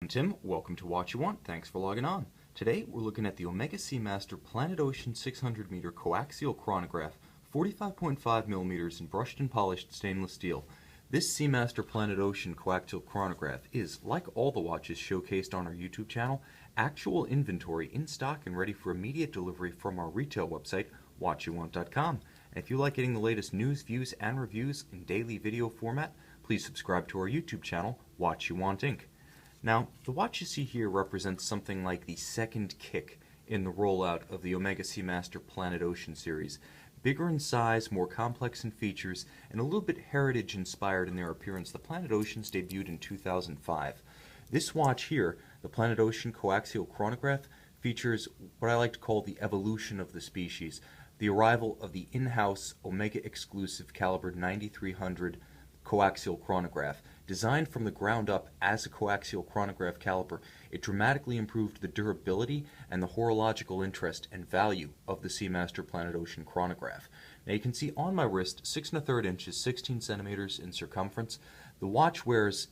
I'm Tim, welcome to Watch You Want, thanks for logging on. Today we're looking at the Omega Seamaster Planet Ocean 600m Coaxial Chronograph, 45.5mm in brushed and polished stainless steel. This Seamaster Planet Ocean Coaxial Chronograph is, like all the watches showcased on our YouTube channel, actual inventory in stock and ready for immediate delivery from our retail website, watchyouwant.com. And if you like getting the latest news, views, and reviews in daily video format, please subscribe to our YouTube channel, Watch You Want Inc. Now, the watch you see here represents something like the second kick in the rollout of the Omega Seamaster Planet Ocean series. Bigger in size, more complex in features, and a little bit heritage-inspired in their appearance, the Planet Oceans debuted in 2005. This watch here, the Planet Ocean Coaxial Chronograph, features what I like to call the evolution of the species, the arrival of the in-house Omega-exclusive caliber 9300 coaxial chronograph. Designed from the ground up as a coaxial chronograph caliper, it dramatically improved the durability and the horological interest and value of the Seamaster Planet Ocean chronograph. Now you can see on my wrist 6 1/3 inches, 16 centimeters in circumference. The watch wears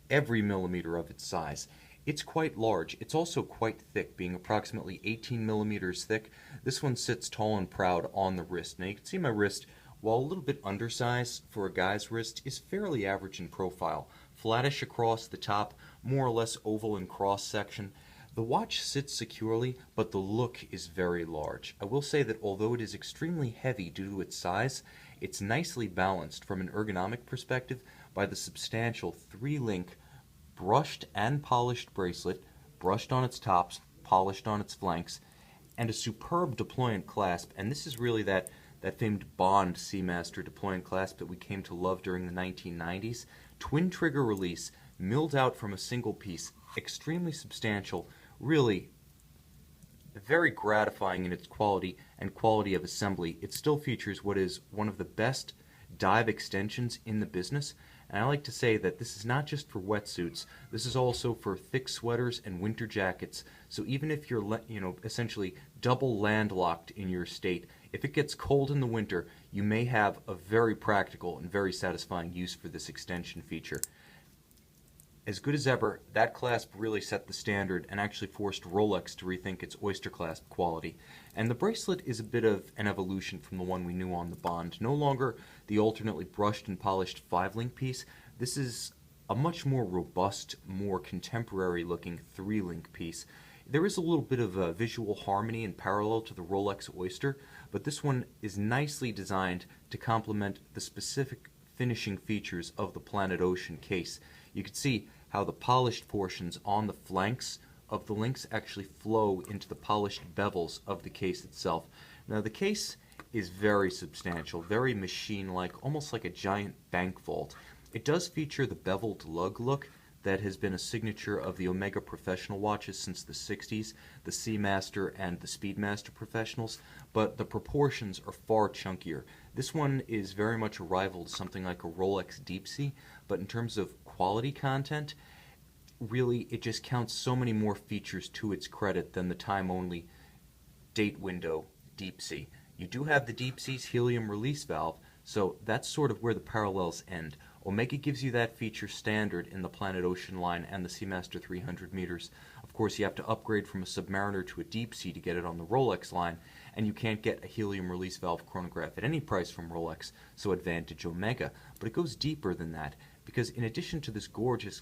every millimeter of its size. It's quite large. It's also quite thick, being approximately 18 millimeters thick. This one sits tall and proud on the wrist. Now you can see my wrist, while a little bit undersized for a guy's wrist, is fairly average in profile. Flattish across the top, more or less oval in cross section. The watch sits securely, but the look is very large. I will say that although it is extremely heavy due to its size, it's nicely balanced from an ergonomic perspective by the substantial 3-link brushed and polished bracelet, brushed on its tops, polished on its flanks, and a superb deployant clasp. And this is really that famed Bond Seamaster deployant clasp that we came to love during the 1990s. Twin trigger release, milled out from a single piece, extremely substantial, really very gratifying in its quality and quality of assembly. It still features what is one of the best dive extensions in the business, and I like to say that this is not just for wetsuits, this is also for thick sweaters and winter jackets. So even if you're, essentially double landlocked in your state, if it gets cold in the winter, you may have a very practical and very satisfying use for this extension feature. As good as ever, that clasp really set the standard and actually forced Rolex to rethink its oyster clasp quality. And the bracelet is a bit of an evolution from the one we knew on the Bond. No longer the alternately brushed and polished 5-link piece. This is a much more robust, more contemporary looking 3-link piece. There is a little bit of a visual harmony and parallel to the Rolex Oyster, but this one is nicely designed to complement the specific finishing features of the Planet Ocean case. You can see how the polished portions on the flanks of the links actually flow into the polished bevels of the case itself. Now the case is very substantial, very machine-like, almost like a giant bank vault. It does feature the beveled lug look that has been a signature of the Omega professional watches since the 60s, the Seamaster and the Speedmaster professionals, but the proportions are far chunkier. This one is very much a rival to something like a Rolex Deep Sea, but in terms of quality content, really it just counts so many more features to its credit than the time-only date window Deep Sea. You do have the Deep Sea's helium release valve, so that's sort of where the parallels end. Omega gives you that feature standard in the Planet Ocean line and the Seamaster 300 meters. Of course, you have to upgrade from a Submariner to a Deep Sea to get it on the Rolex line, and you can't get a helium release valve chronograph at any price from Rolex, so advantage Omega. But it goes deeper than that, because in addition to this gorgeous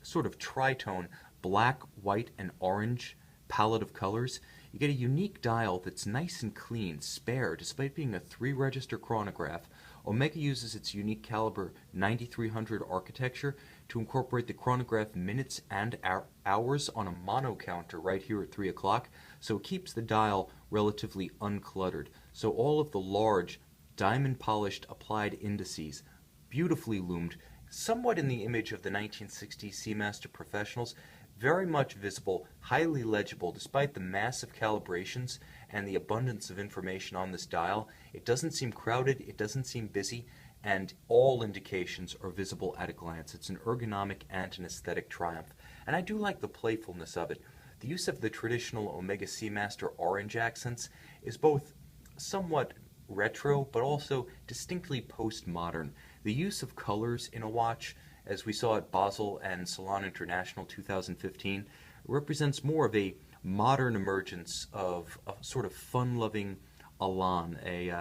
sort of tritone black, white, and orange palette of colors, you get a unique dial that's nice and clean, spare, despite being a 3-register chronograph. Omega uses its unique caliber 9300 architecture to incorporate the chronograph minutes and hours on a mono counter right here at 3 o'clock, so it keeps the dial relatively uncluttered. So all of the large, diamond-polished applied indices, beautifully loomed, somewhat in the image of the 1960s Seamaster professionals, very much visible, highly legible, despite the massive calibrations and the abundance of information on this dial. It doesn't seem crowded, it doesn't seem busy, and all indications are visible at a glance. It's an ergonomic and an aesthetic triumph. And I do like the playfulness of it. The use of the traditional Omega Seamaster orange accents is both somewhat retro, but also distinctly postmodern. The use of colors in a watch as we saw at Basel and Salon International 2015. It represents more of a modern emergence of a sort of fun-loving elan, a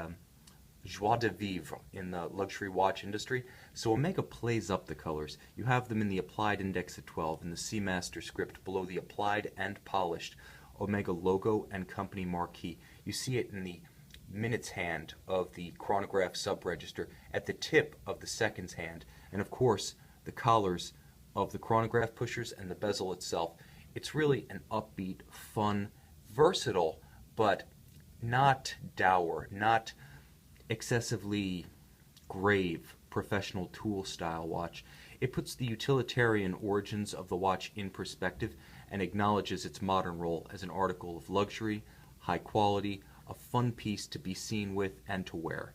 joie de vivre in the luxury watch industry. So Omega plays up the colors. You have them in the applied index at 12 and the Seamaster script below the applied and polished Omega logo and company marquee. You see it in the minutes hand of the chronograph sub-register, at the tip of the seconds hand, and of course the collars of the chronograph pushers and the bezel itself. It's really an upbeat, fun, versatile, but not dour, not excessively grave professional tool style watch. It puts the utilitarian origins of the watch in perspective and acknowledges its modern role as an article of luxury, high quality, a fun piece to be seen with and to wear.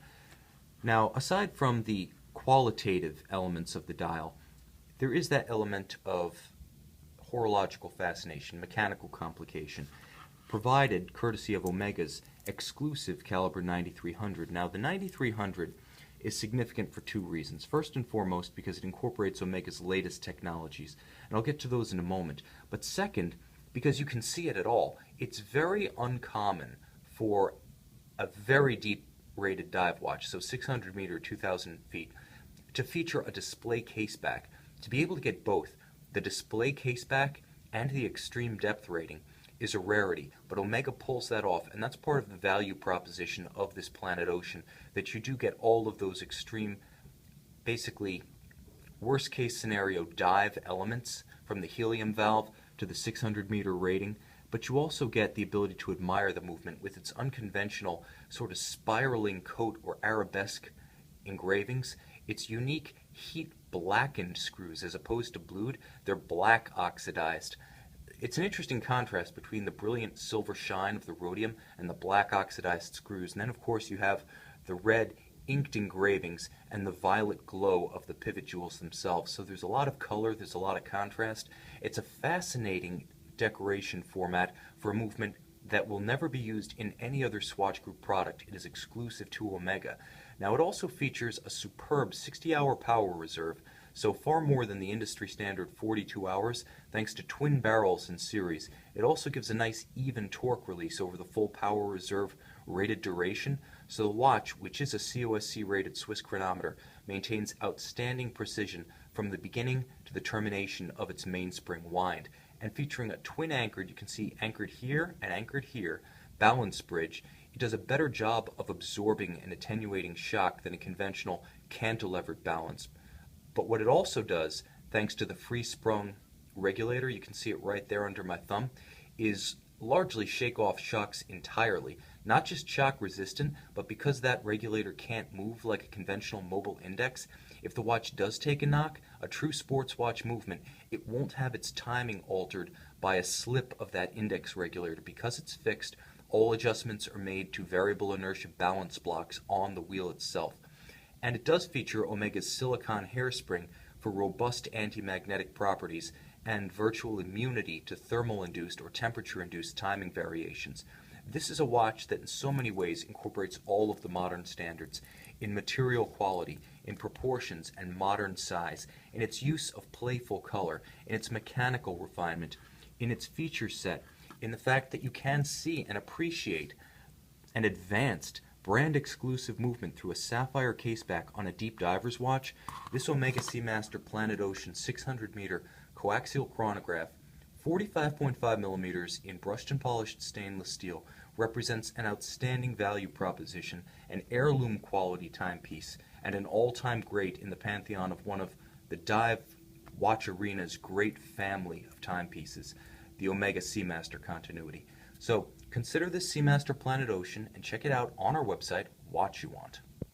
Now, aside from the qualitative elements of the dial, there is that element of horological fascination, mechanical complication, provided courtesy of Omega's exclusive caliber 9300. Now, the 9300 is significant for two reasons. First and foremost, because it incorporates Omega's latest technologies, and I'll get to those in a moment. But second, because you can see it at all. It's very uncommon for a very deep rated dive watch, so 600 meter, 2,000 feet, to feature a display caseback. To be able to get both the display caseback and the extreme depth rating is a rarity, but Omega pulls that off, and that's part of the value proposition of this Planet Ocean, that you do get all of those extreme, basically worst case scenario dive elements, from the helium valve to the 600 meter rating, but you also get the ability to admire the movement with its unconventional sort of spiraling coat or arabesque engravings, its unique heat blackened screws as opposed to blued. They're black oxidized. It's an interesting contrast between the brilliant silver shine of the rhodium and the black oxidized screws. And then, of course, you have the red inked engravings and the violet glow of the pivot jewels themselves. So there's a lot of color, there's a lot of contrast. It's a fascinating decoration format for a movement that will never be used in any other Swatch Group product. It is exclusive to Omega. Now, it also features a superb 60-hour power reserve, so far more than the industry standard 42 hours, thanks to twin barrels in series. It also gives a nice even torque release over the full power reserve rated duration, so the watch, which is a COSC rated Swiss chronometer, maintains outstanding precision from the beginning to the termination of its mainspring wind. And featuring a twin anchored, you can see anchored here and anchored here, balance bridge, it does a better job of absorbing and attenuating shock than a conventional cantilevered balance. But what it also does, thanks to the free-sprung regulator, you can see it right there under my thumb, is largely shake off shocks entirely. Not just shock resistant, but because that regulator can't move like a conventional mobile index, if the watch does take a knock, a true sports watch movement, it won't have its timing altered by a slip of that index regulator. Because it's fixed, all adjustments are made to variable inertia balance blocks on the wheel itself. And it does feature Omega's silicon hairspring for robust anti-magnetic properties and virtual immunity to thermal-induced or temperature-induced timing variations. This is a watch that in so many ways incorporates all of the modern standards in material quality, in proportions and modern size, in its use of playful color, in its mechanical refinement, in its feature set, in the fact that you can see and appreciate an advanced brand-exclusive movement through a sapphire caseback on a deep diver's watch. This Omega Seamaster Planet Ocean 600 meter coaxial chronograph, 45.5 millimeters in brushed and polished stainless steel, represents an outstanding value proposition, an heirloom quality timepiece, and an all-time great in the pantheon of one of the dive watch arena's great family of timepieces, the Omega Seamaster continuity. So consider this Seamaster Planet Ocean and check it out on our website, Watch You Want.